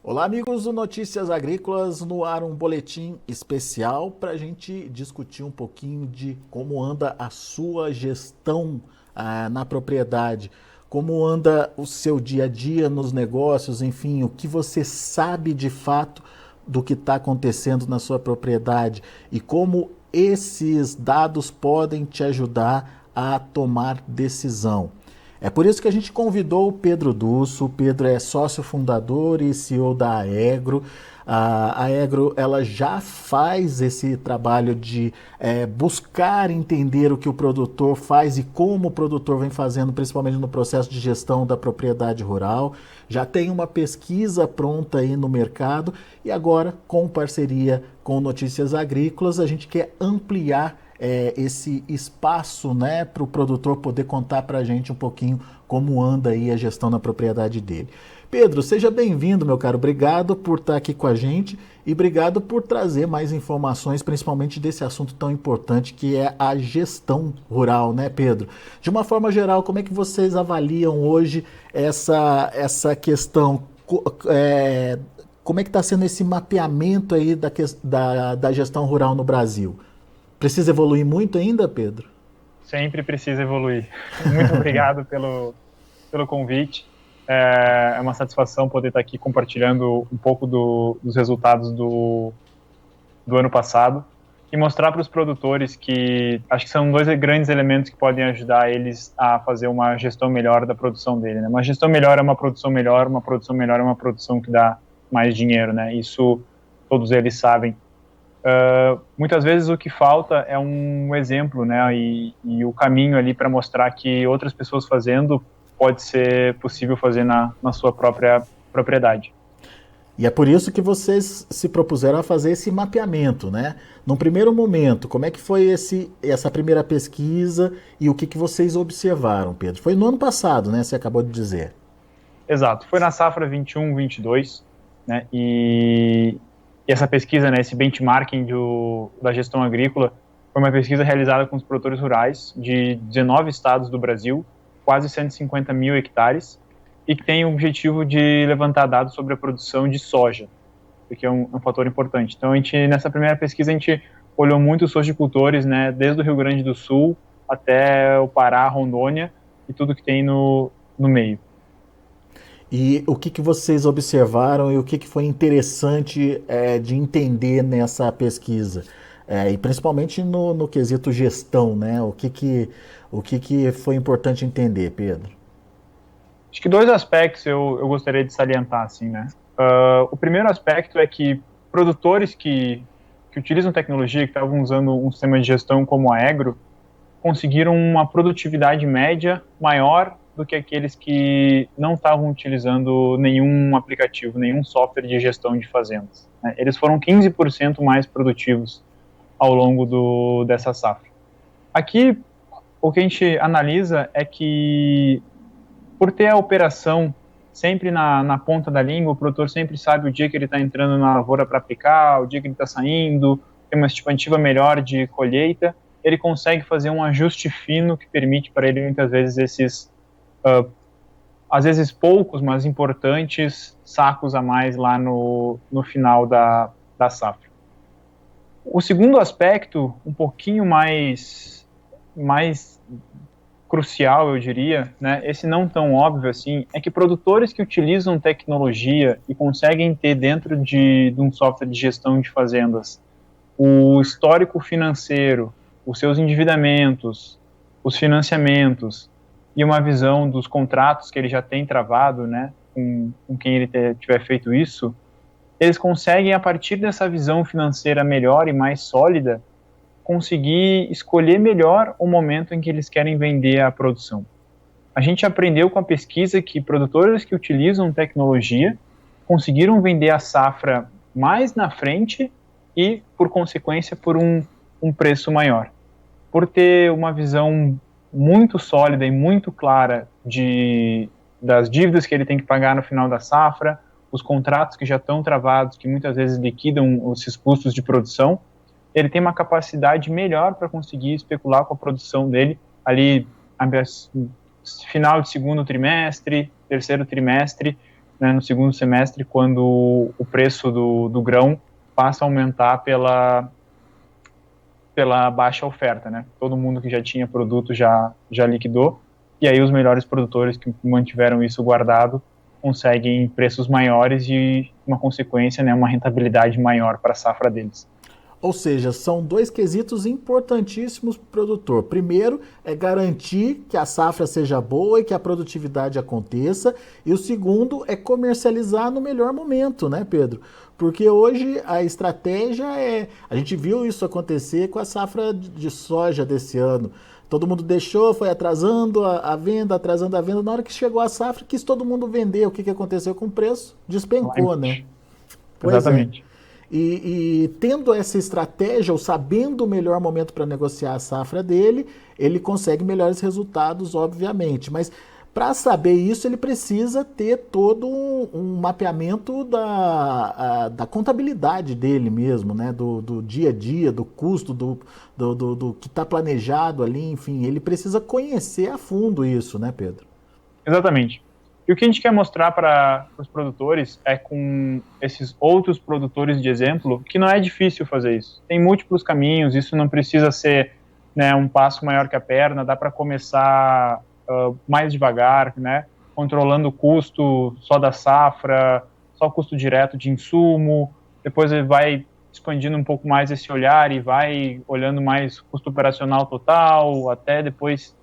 Olá, amigos do Notícias Agrícolas, no ar um boletim especial para a gente discutir um pouquinho de como anda a sua gestão na propriedade, como anda o seu dia a dia nos negócios, enfim, o que você sabe de fato do que está acontecendo na sua propriedade e como esses dados podem te ajudar a tomar decisão. É por isso que a gente convidou o Pedro Dusso. O Pedro é sócio fundador e CEO da Aegro. A Aegro ela já faz esse trabalho de buscar entender o que o produtor faz e como o produtor vem fazendo, principalmente no processo de gestão da propriedade rural. Já tem uma pesquisa pronta aí no mercado e agora, com parceria com Notícias Agrícolas, a gente quer ampliar esse espaço, né, para o produtor poder contar para a gente um pouquinho como anda aí a gestão na propriedade dele. Pedro, seja bem-vindo, meu caro. Obrigado por estar aqui com a gente e obrigado por trazer mais informações, principalmente desse assunto tão importante que é a gestão rural, né, Pedro? De uma forma geral, como é que vocês avaliam hoje essa questão? Como é que está sendo esse mapeamento aí da gestão rural no Brasil? Precisa evoluir muito ainda, Pedro? Sempre precisa evoluir. Muito obrigado pelo convite. É uma satisfação poder estar aqui compartilhando um pouco dos resultados do ano passado e mostrar para os produtores que acho que são dois grandes elementos que podem ajudar eles a fazer uma gestão melhor da produção dele, né? Uma gestão melhor é uma produção melhor, uma produção melhor é uma produção que dá mais dinheiro, né? Isso todos eles sabem. Muitas vezes o que falta é um exemplo, né, e o caminho ali para mostrar que outras pessoas fazendo pode ser possível fazer na sua própria propriedade. E é por isso que vocês se propuseram a fazer esse mapeamento, né? Num primeiro momento, como é que foi essa primeira pesquisa e o que vocês observaram, Pedro? Foi no ano passado, né? Você acabou de dizer. Exato, foi na safra 21-22, né, e essa pesquisa, né, esse benchmarking da gestão agrícola, foi uma pesquisa realizada com os produtores rurais de 19 estados do Brasil, quase 150 mil hectares, e que tem o objetivo de levantar dados sobre a produção de soja, que é um fator importante. Então, nessa primeira pesquisa, a gente olhou muito os sojicultores, né, desde o Rio Grande do Sul até o Pará, Rondônia, e tudo que tem no meio. E o que vocês observaram e o que foi interessante de entender nessa pesquisa? E principalmente no quesito gestão, né? O que foi importante entender, Pedro? Acho que dois aspectos eu gostaria de salientar, assim, né? O primeiro aspecto é que produtores que utilizam tecnologia, que estavam usando um sistema de gestão como a Aegro, conseguiram uma produtividade média maior do que aqueles que não estavam utilizando nenhum aplicativo, nenhum software de gestão de fazendas, né? Eles foram 15% mais produtivos ao longo dessa safra. Aqui, o que a gente analisa é que, por ter a operação sempre na ponta da língua, o produtor sempre sabe o dia que ele está entrando na lavoura para aplicar, o dia que ele está saindo, tem uma estimativa melhor de colheita, ele consegue fazer um ajuste fino que permite para ele, muitas vezes, às vezes poucos, mas importantes sacos a mais lá no final da safra. O segundo aspecto, um pouquinho mais crucial, eu diria, né, esse não tão óbvio assim, é que produtores que utilizam tecnologia e conseguem ter dentro de um software de gestão de fazendas o histórico financeiro, os seus endividamentos, os financiamentos e uma visão dos contratos que ele já tem travado, né, com quem ele tiver feito isso, eles conseguem, a partir dessa visão financeira melhor e mais sólida, conseguir escolher melhor o momento em que eles querem vender a produção. A gente aprendeu com a pesquisa que produtores que utilizam tecnologia conseguiram vender a safra mais na frente e, por consequência, por um preço maior. Por ter uma visão muito sólida e muito clara das dívidas que ele tem que pagar no final da safra, os contratos que já estão travados, que muitas vezes liquidam esses custos de produção, ele tem uma capacidade melhor para conseguir especular com a produção dele ali final de segundo trimestre, terceiro trimestre, né, no segundo semestre, quando o preço do grão passa a aumentar pela baixa oferta, né? Todo mundo que já tinha produto já liquidou, e aí os melhores produtores que mantiveram isso guardado conseguem preços maiores e, uma consequência, né, uma rentabilidade maior para a safra deles. Ou seja, são dois quesitos importantíssimos para o produtor. Primeiro é garantir que a safra seja boa e que a produtividade aconteça. E o segundo é comercializar no melhor momento, né, Pedro? Porque hoje a estratégia é... A gente viu isso acontecer com a safra de soja desse ano. Todo mundo deixou, foi atrasando a venda, atrasando a venda. Na hora que chegou a safra, quis todo mundo vender. O que aconteceu com o preço? Despencou, né? Pois exatamente. E tendo essa estratégia, ou sabendo o melhor momento para negociar a safra dele, ele consegue melhores resultados, obviamente. Mas para saber isso, ele precisa ter todo um mapeamento da contabilidade dele mesmo, né? Do dia a dia, do custo, do que está planejado ali, enfim. Ele precisa conhecer a fundo isso, né, Pedro? Exatamente. E o que a gente quer mostrar para os produtores é, com esses outros produtores de exemplo, que não é difícil fazer isso. Tem múltiplos caminhos, isso não precisa ser, né, um passo maior que a perna, dá para começar mais devagar, né, controlando o custo só da safra, só o custo direto de insumo, depois ele vai expandindo um pouco mais esse olhar e vai olhando mais custo operacional total, até depois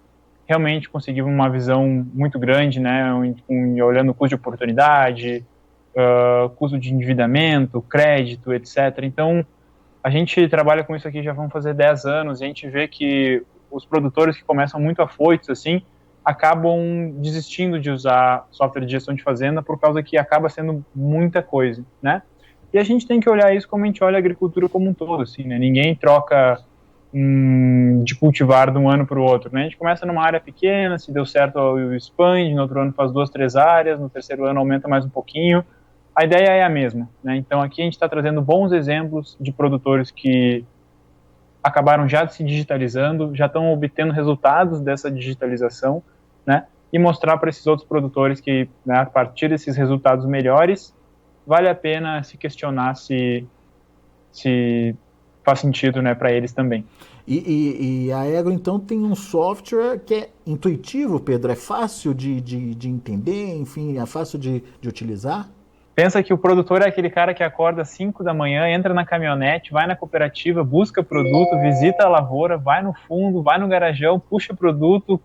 realmente conseguir uma visão muito grande, né, olhando o custo de oportunidade, custo de endividamento, crédito, etc. Então, a gente trabalha com isso aqui já vão fazer 10 anos, e a gente vê que os produtores que começam muito afoitos, assim, acabam desistindo de usar software de gestão de fazenda por causa que acaba sendo muita coisa, né? E a gente tem que olhar isso como a gente olha a agricultura como um todo, assim, né? Ninguém troca de cultivar de um ano para o outro, né? A gente começa numa área pequena, se deu certo expande, no outro ano faz 2, 3 áreas, no terceiro ano aumenta mais um pouquinho. A ideia é a mesma, né? Então aqui a gente está trazendo bons exemplos de produtores que acabaram já se digitalizando, já estão obtendo resultados dessa digitalização, né? E mostrar para esses outros produtores que, né, a partir desses resultados melhores, vale a pena se questionar se faz sentido, né, para eles também. E a Agro, então, tem um software que é intuitivo, Pedro? É fácil de entender, enfim, é fácil de utilizar? Pensa que o produtor é aquele cara que acorda às 5 da manhã, entra na caminhonete, vai na cooperativa, busca produto, visita a lavoura, vai no fundo, vai no garajão, puxa produto,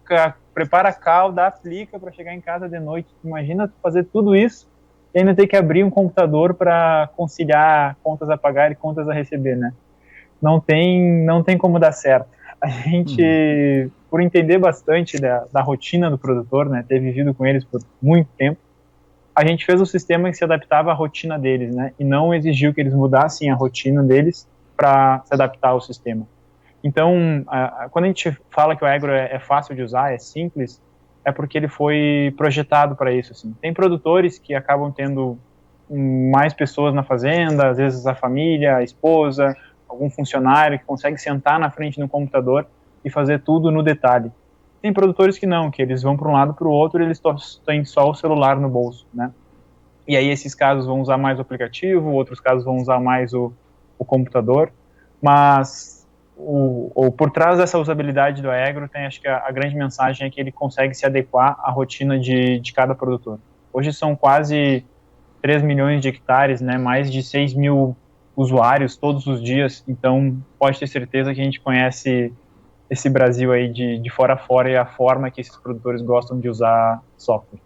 prepara a calda, aplica para chegar em casa de noite. Imagina fazer tudo isso e ainda ter que abrir um computador para conciliar contas a pagar e contas a receber, né? Não tem como dar certo. A gente, por entender bastante da rotina do produtor, né, ter vivido com eles por muito tempo, a gente fez um sistema que se adaptava à rotina deles, né, e não exigiu que eles mudassem a rotina deles para se adaptar ao sistema. Então, quando a gente fala que o Agro é fácil de usar, é simples, é porque ele foi projetado para isso, assim. Tem produtores que acabam tendo mais pessoas na fazenda, às vezes a família, a esposa, algum funcionário que consegue sentar na frente do computador e fazer tudo no detalhe. Tem produtores que não, que eles vão para um lado para o outro e eles têm só o celular no bolso, né? E aí esses casos vão usar mais o aplicativo, outros casos vão usar mais o computador, mas por trás dessa usabilidade do Agro, tem, acho que a grande mensagem é que ele consegue se adequar à rotina de cada produtor. Hoje são quase 3 milhões de hectares, né, mais de 6 mil usuários todos os dias, então pode ter certeza que a gente conhece esse Brasil aí de fora a fora e a forma que esses produtores gostam de usar software.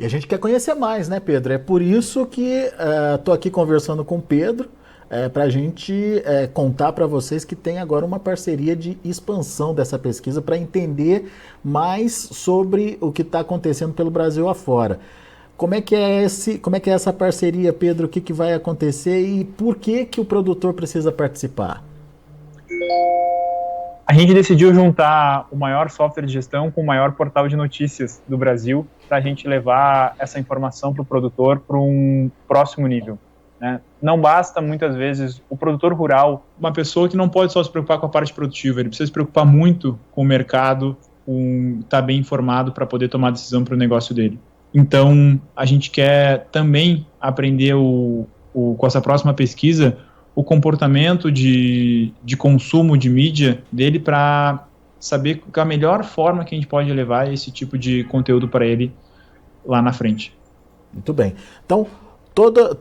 E a gente quer conhecer mais, né, Pedro? É por isso que estou aqui conversando com o Pedro, para a gente contar para vocês que tem agora uma parceria de expansão dessa pesquisa para entender mais sobre o que está acontecendo pelo Brasil afora. Como é que é essa parceria, Pedro? O que vai acontecer e por que o produtor precisa participar? A gente decidiu juntar o maior software de gestão com o maior portal de notícias do Brasil para a gente levar essa informação para o produtor para um próximo nível, né? Não basta, muitas vezes, o produtor rural, uma pessoa que não pode só se preocupar com a parte produtiva, ele precisa se preocupar muito com o mercado, com estar bem informado para poder tomar decisão para o negócio dele. Então, a gente quer também aprender com essa próxima pesquisa o comportamento de consumo de mídia dele para saber a melhor forma que a gente pode levar esse tipo de conteúdo para ele lá na frente. Muito bem. Então, toda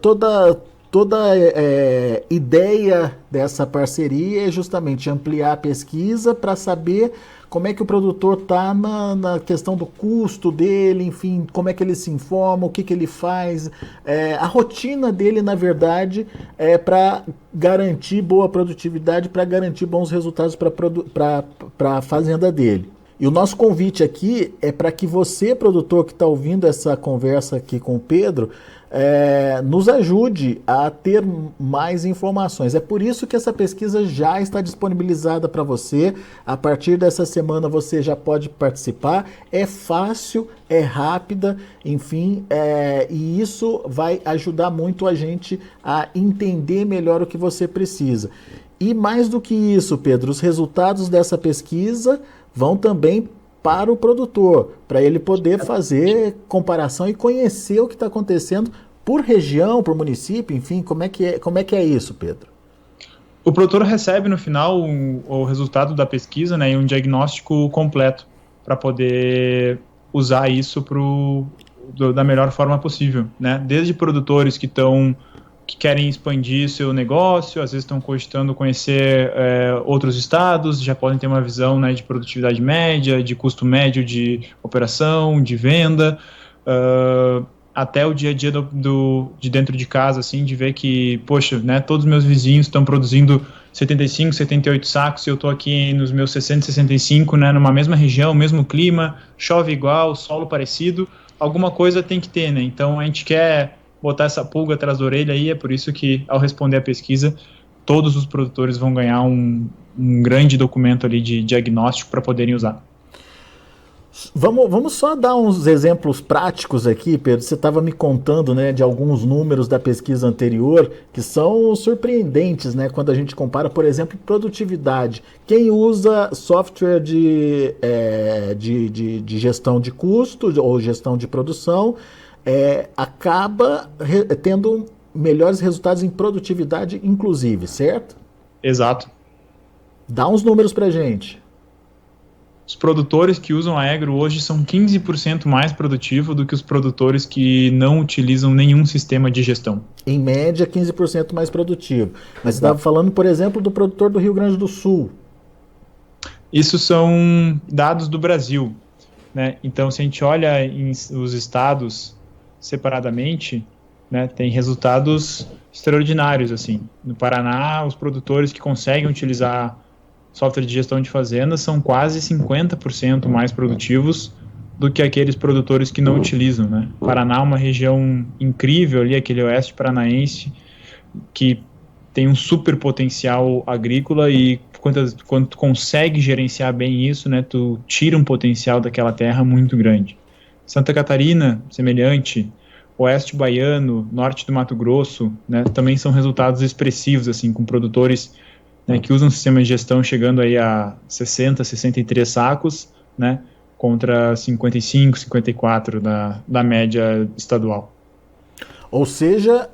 ideia dessa parceria é justamente ampliar a pesquisa para saber como é que o produtor está na questão do custo dele, enfim, como é que ele se informa, o que ele faz. A rotina dele, na verdade, é para garantir boa produtividade, para garantir bons resultados para a fazenda dele. E o nosso convite aqui é para que você, produtor que está ouvindo essa conversa aqui com o Pedro, nos ajude a ter mais informações. É por isso que essa pesquisa já está disponibilizada para você. A partir dessa semana você já pode participar. É fácil, é rápida, enfim, e isso vai ajudar muito a gente a entender melhor o que você precisa. E mais do que isso, Pedro, os resultados dessa pesquisa vão também para o produtor, para ele poder fazer comparação e conhecer o que está acontecendo por região, por município, enfim, como é que é isso, Pedro? O produtor recebe no final o resultado da pesquisa, né, e um diagnóstico completo para poder usar isso da melhor forma possível, né? Desde produtores que querem expandir seu negócio, às vezes estão cogitando conhecer outros estados, já podem ter uma visão, né, de produtividade média, de custo médio de operação, de venda, até o dia a dia de dentro de casa, assim, de ver que, poxa, né, todos os meus vizinhos estão produzindo 75, 78 sacos e eu estou aqui nos meus 60, 65, né, numa mesma região, mesmo clima, chove igual, solo parecido, alguma coisa tem que ter, né? Então a gente quer botar essa pulga atrás da orelha aí, é por isso que, ao responder a pesquisa, todos os produtores vão ganhar um grande documento ali de diagnóstico para poderem usar. Vamos só dar uns exemplos práticos aqui, Pedro. Você estava me contando, né, de alguns números da pesquisa anterior que são surpreendentes, né, quando a gente compara, por exemplo, produtividade. Quem usa software de gestão de custo ou gestão de produção acaba tendo melhores resultados em produtividade, inclusive, certo? Exato. Dá uns números pra gente. Os produtores que usam a Agro hoje são 15% mais produtivos do que os produtores que não utilizam nenhum sistema de gestão. Em média, 15% mais produtivo. Mas você estava falando, por exemplo, do produtor do Rio Grande do Sul. Isso são dados do Brasil, né? Então, se a gente olha os estados separadamente, né, tem resultados extraordinários, assim. No Paraná, os produtores que conseguem utilizar software de gestão de fazendas são quase 50% mais produtivos do que aqueles produtores que não utilizam, né? Paraná é uma região incrível ali, aquele oeste paranaense, que tem um super potencial agrícola e quando tu consegue gerenciar bem isso, né, tu tira um potencial daquela terra muito grande. Santa Catarina, semelhante, oeste baiano, norte do Mato Grosso, né, também são resultados expressivos, assim, com produtores, né, que usam sistema de gestão chegando aí a 60, 63 sacos, né, contra 55, 54 da média estadual. Ou seja,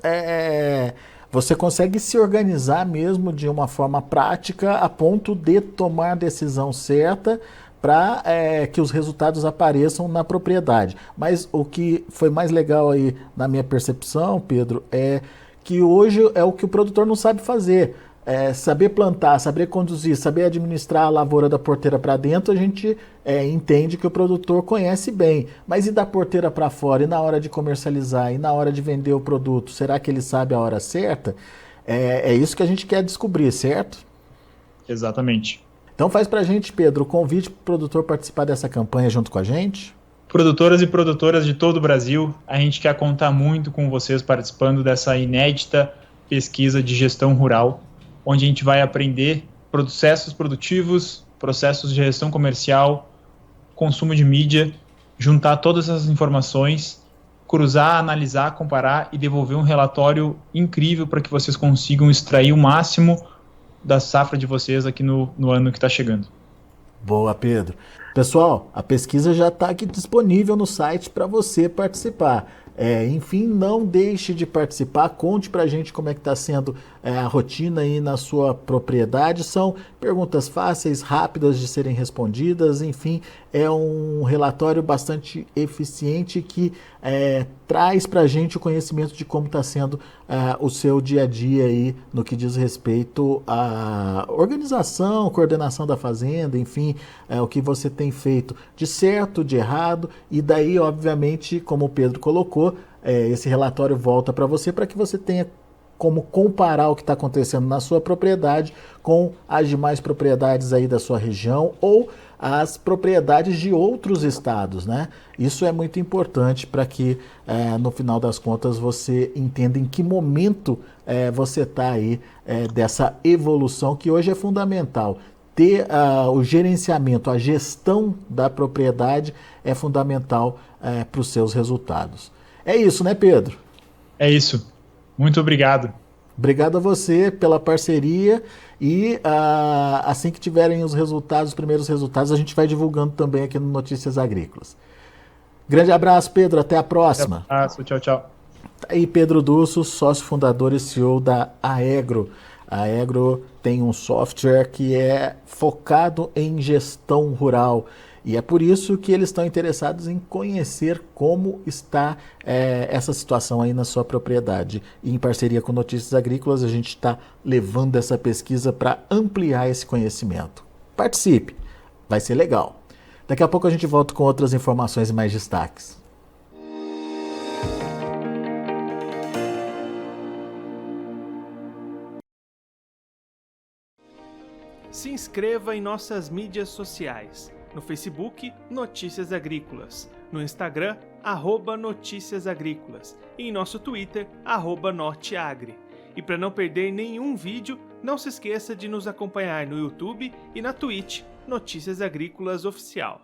você consegue se organizar mesmo de uma forma prática a ponto de tomar a decisão certa para que os resultados apareçam na propriedade. Mas o que foi mais legal aí na minha percepção, Pedro, é que hoje é o que o produtor não sabe fazer. Saber plantar, saber conduzir, saber administrar a lavoura da porteira para dentro, a gente entende que o produtor conhece bem. Mas e da porteira para fora? E na hora de comercializar? E na hora de vender o produto? Será que ele sabe a hora certa? É isso que a gente quer descobrir, certo? Exatamente. Então faz para a gente, Pedro, o convite para o produtor participar dessa campanha junto com a gente. Produtoras e produtoras de todo o Brasil, a gente quer contar muito com vocês participando dessa inédita pesquisa de gestão rural, onde a gente vai aprender processos produtivos, processos de gestão comercial, consumo de mídia, juntar todas essas informações, cruzar, analisar, comparar e devolver um relatório incrível para que vocês consigam extrair o máximo da safra de vocês aqui no ano que está chegando. Boa, Pedro. Pessoal, a pesquisa já está aqui disponível no site para você participar. Enfim, não deixe de participar, conte para a gente como é que está sendo a rotina aí na sua propriedade. São perguntas fáceis, rápidas de serem respondidas, enfim, é um relatório bastante eficiente que traz para a gente o conhecimento de como está sendo o seu dia a dia aí no que diz respeito à organização, coordenação da fazenda, enfim, o que você tem feito de certo, de errado, e daí, obviamente, como o Pedro colocou, esse relatório volta para você para que você tenha como comparar o que está acontecendo na sua propriedade com as demais propriedades aí da sua região ou as propriedades de outros estados, né? Isso é muito importante para que no final das contas você entenda em que momento você está aí dessa evolução que hoje é fundamental. Ter o gerenciamento, a gestão da propriedade é fundamental para os seus resultados. É isso, né, Pedro? É isso. Muito obrigado. Obrigado a você pela parceria e assim que tiverem os resultados, os primeiros resultados, a gente vai divulgando também aqui no Notícias Agrícolas. Grande abraço, Pedro. Até a próxima. Abraço. Tchau, tchau. Tá aí Pedro Dusso, sócio fundador e CEO da Aegro. A Aegro tem um software que é focado em gestão rural. E é por isso que eles estão interessados em conhecer como está essa situação aí na sua propriedade. E em parceria com Notícias Agrícolas, a gente está levando essa pesquisa para ampliar esse conhecimento. Participe, vai ser legal. Daqui a pouco a gente volta com outras informações e mais destaques. Se inscreva em nossas mídias sociais. No Facebook, Notícias Agrícolas. No Instagram, @Notícias Agrícolas. E em nosso Twitter, @Norteagri. E para não perder nenhum vídeo, não se esqueça de nos acompanhar no YouTube e na Twitch, Notícias Agrícolas Oficial.